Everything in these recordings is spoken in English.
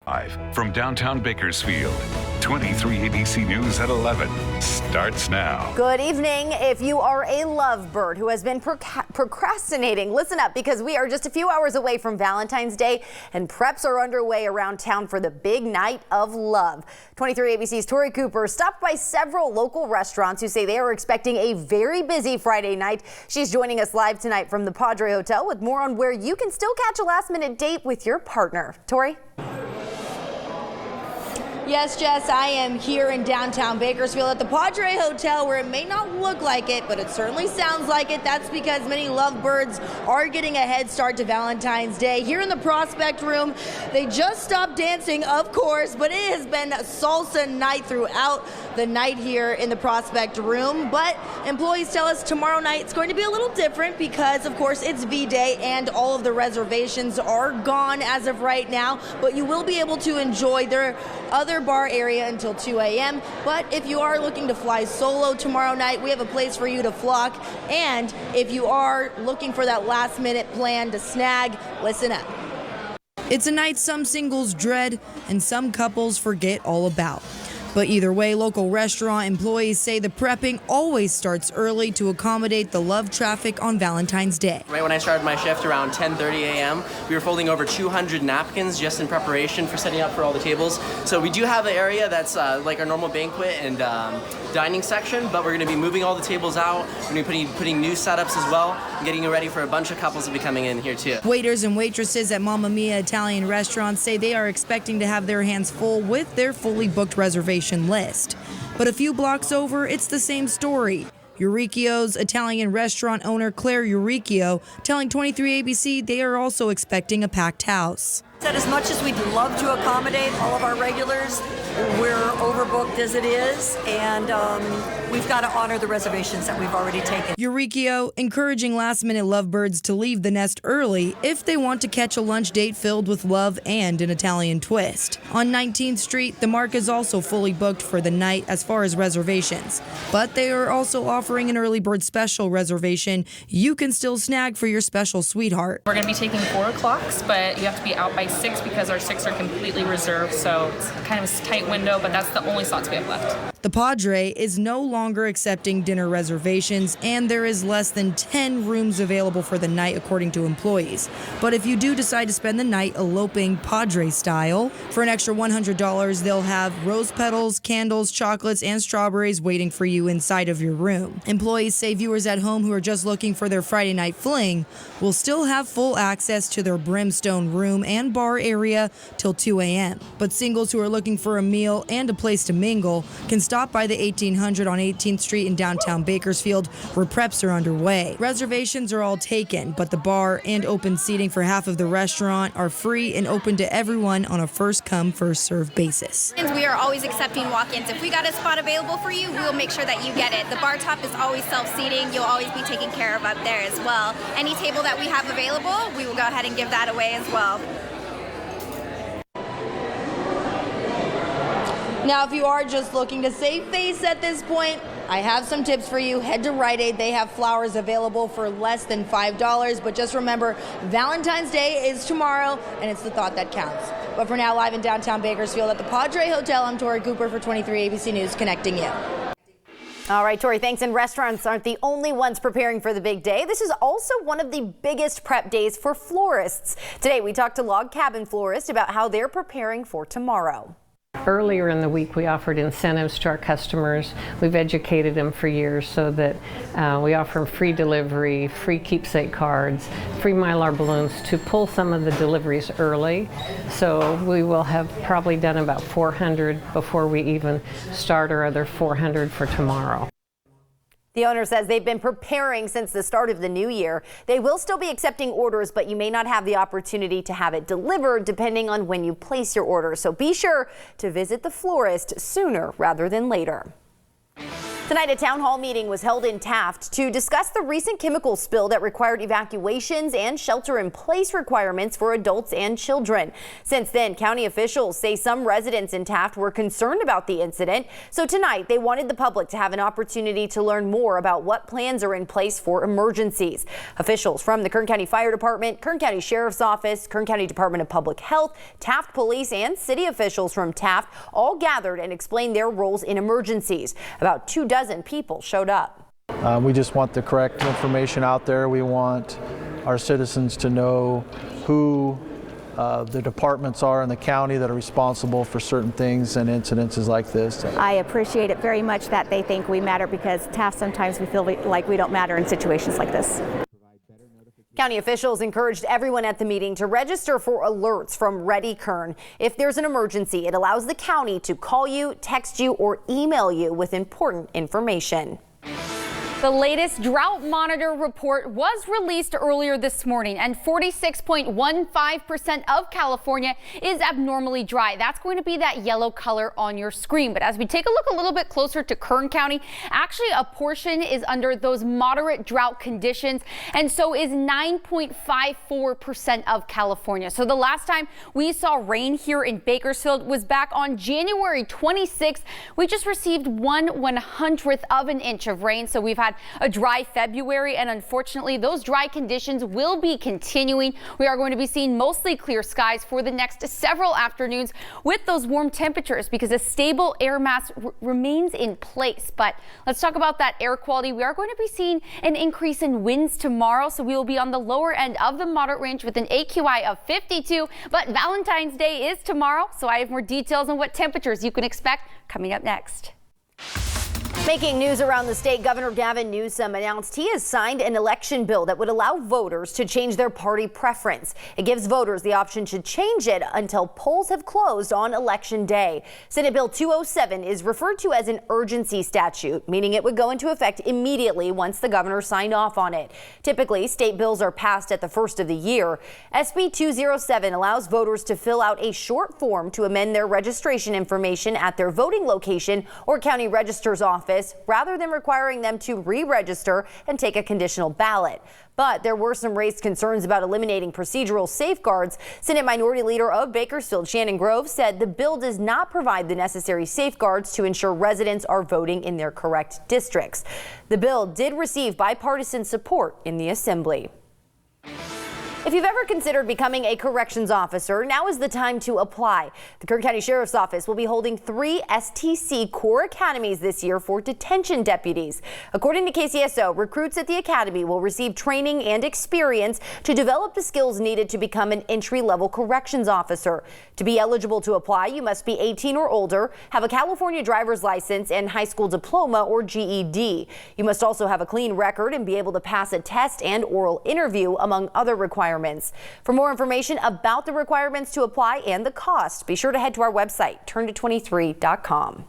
Live from downtown Bakersfield, 23 ABC News at 11 starts now. Good evening. If you are a lovebird who has been procrastinating, listen up, because we are just a few hours away from Valentine's Day and preps are underway around town for the big night of love. 23 ABC's Tori Cooper stopped by several local restaurants who say they are expecting a very busy Friday night. She's joining us live tonight from the Padre Hotel with more on where you can still catch a last-minute date with your partner. Tori? Yes, Jess, I am here in downtown Bakersfield at the Padre Hotel, where it may not look like it, but it certainly sounds like it. That's because many lovebirds are getting a head start to Valentine's Day. Here in the Prospect Room, they just stopped dancing, of course, but it has been salsa night throughout the night here in the Prospect Room. But employees tell us tomorrow night it's going to be a little different because, of course, it's V-Day and all of the reservations are gone as of right now. But you will be able to enjoy their other bar area until 2 a.m. But if you are looking to fly solo tomorrow night, we have a place for you to flock. And if you are looking for that last minute plan to snag, listen up. It's a night some singles dread and some couples forget all about. But either way, local restaurant employees say the prepping always starts early to accommodate the love traffic on Valentine's Day. Right when I started my shift around 10:30 a.m., we were folding over 200 napkins just in preparation for setting up for all the tables. So we do have an area that's like our normal banquet and dining section, but we're going to be moving all the tables out. We're going to be putting new setups as well, and getting ready for a bunch of couples to be coming in here too. Waiters and waitresses at Mamma Mia Italian restaurants say they are expecting to have their hands full with their fully booked reservation list. But a few blocks over, it's the same story. Euricchio's Italian restaurant owner Claire Euricchio telling 23 ABC they are also expecting a packed house. Said as much as we'd love to accommodate all of our regulars, we're overbooked as it is, and we've got to honor the reservations that we've already taken. Euricchio encouraging last-minute lovebirds to leave the nest early if they want to catch a lunch date filled with love and an Italian twist. On 19th Street, the Mark is also fully booked for the night as far as reservations, but they are also offering an early bird special reservation you can still snag for your special sweetheart. We're going to be taking 4 o'clocks, but you have to be out by 6 because our 6 are completely reserved, so it's kind of a tight window, but that's the only slots we have left. The Padre is no longer accepting dinner reservations, and there is less than 10 rooms available for the night, according to employees. But if you do decide to spend the night eloping Padre style, for an extra $100, they'll have rose petals, candles, chocolates, and strawberries waiting for you inside of your room. Employees say viewers at home who are just looking for their Friday night fling will still have full access to their Brimstone room and bar area till 2 a.m. But singles who are looking for a meal and a place to mingle can stop by the 1800 on 18th Street in downtown Bakersfield, where preps are underway. Reservations are all taken, but the bar and open seating for half of the restaurant are free and open to everyone on a first-come, first-served basis. We are always accepting walk-ins. If we got a spot available for you, we will make sure that you get it. The bar top is always self-seating. You'll always be taken care of up there as well. Any table that we have available, we will go ahead and give that away as well. Now, if you are just looking to save face at this point, I have some tips for you. Head to Rite Aid. They have flowers available for less than $5. But just remember, Valentine's Day is tomorrow, and it's the thought that counts. But for now, live in downtown Bakersfield at the Padre Hotel, I'm Tori Cooper for 23 ABC News, connecting you. All right, Tori, thanks. And restaurants aren't the only ones preparing for the big day. This is also one of the biggest prep days for florists. Today, we talked to Log Cabin Florist about how they're preparing for tomorrow. Earlier in the week, we offered incentives to our customers. We've educated them for years so that we offer them free delivery, free keepsake cards, free Mylar balloons to pull some of the deliveries early. So we will have probably done about 400 before we even start our other 400 for tomorrow. The owner says they've been preparing since the start of the new year. They will still be accepting orders, but you may not have the opportunity to have it delivered depending on when you place your order. So be sure to visit the florist sooner rather than later. Tonight, a town hall meeting was held in Taft to discuss the recent chemical spill that required evacuations and shelter-in-place requirements for adults and children. Since then, county officials say some residents in Taft were concerned about the incident. So tonight, they wanted the public to have an opportunity to learn more about what plans are in place for emergencies. Officials from the Kern County Fire Department, Kern County Sheriff's Office, Kern County Department of Public Health, Taft Police, and city officials from Taft all gathered and explained their roles in emergencies. About 24 people showed up. We just want the correct information out there. We want our citizens to know who the departments are in the county that are responsible for certain things and incidences like this. I appreciate it very much that they think we matter, because Taft, sometimes we feel like we don't matter in situations like this. County officials encouraged everyone at the meeting to register for alerts from Ready Kern. If there's an emergency, it allows the county to call you, text you, or email you with important information. The latest Drought Monitor report was released earlier this morning, and 46.15% of California is abnormally dry. That's going to be that yellow color on your screen. But as we take a look a little bit closer to Kern County, actually a portion is under those moderate drought conditions, and so is 9.54% of California. So the last time we saw rain here in Bakersfield was back on January 26th. We just received 1/100th of an inch of rain, so we've had a dry February, and unfortunately those dry conditions will be continuing. We are going to be seeing mostly clear skies for the next several afternoons with those warm temperatures, because a stable air mass remains in place. But let's talk about that air quality. We are going to be seeing an increase in winds tomorrow, so we will be on the lower end of the moderate range with an AQI of 52. But Valentine's Day is tomorrow, so I have more details on what temperatures you can expect coming up next. Making news around the state, Governor Gavin Newsom announced he has signed an election bill that would allow voters to change their party preference. It gives voters the option to change it until polls have closed on Election Day. Senate Bill 207 is referred to as an urgency statute, meaning it would go into effect immediately once the governor signed off on it. Typically, state bills are passed at the first of the year. SB 207 allows voters to fill out a short form to amend their registration information at their voting location or county registrar's office, rather than requiring them to re-register and take a conditional ballot. But there were some raised concerns about eliminating procedural safeguards. Senate Minority Leader of Bakersfield, Shannon Grove, said the bill does not provide the necessary safeguards to ensure residents are voting in their correct districts. The bill did receive bipartisan support in the Assembly. If you've ever considered becoming a corrections officer, now is the time to apply. The Kern County Sheriff's Office will be holding 3 STC Core Academies this year for detention deputies. According to KCSO, recruits at the academy will receive training and experience to develop the skills needed to become an entry-level corrections officer. To be eligible to apply, you must be 18 or older, have a California driver's license and high school diploma or GED. You must also have a clean record and be able to pass a test and oral interview, among other requirements. For more information about the requirements to apply and the cost, be sure to head to our website, turnto23.com.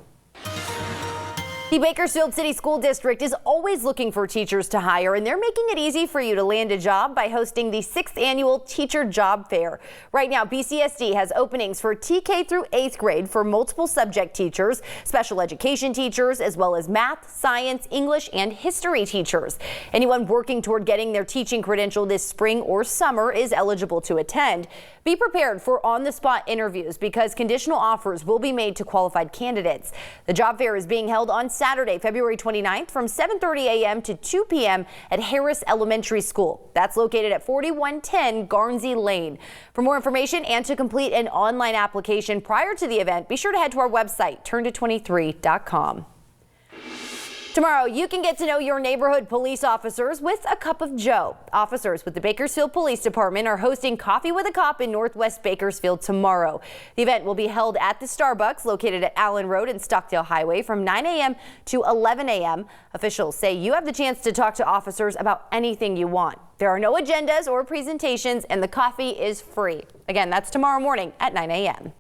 The Bakersfield City School District is always looking for teachers to hire, and they're making it easy for you to land a job by hosting the 6th annual Teacher Job Fair. Right now, BCSD has openings for TK through 8th grade for multiple subject teachers, special education teachers, as well as math, science, English, and history teachers. Anyone working toward getting their teaching credential this spring or summer is eligible to attend. Be prepared for on-the-spot interviews, because conditional offers will be made to qualified candidates. The job fair is being held on Saturday, February 29th from 7:30 a.m. to 2 p.m. at Harris Elementary School. That's located at 4110 Garnsey Lane. For more information and to complete an online application prior to the event, be sure to head to our website, turnto23.com. Tomorrow, you can get to know your neighborhood police officers with a cup of joe. Officers with the Bakersfield Police Department are hosting Coffee with a Cop in Northwest Bakersfield tomorrow. The event will be held at the Starbucks located at Allen Road and Stockdale Highway from 9 a.m. to 11 a.m. Officials say you have the chance to talk to officers about anything you want. There are no agendas or presentations, and the coffee is free. Again, that's tomorrow morning at 9 a.m.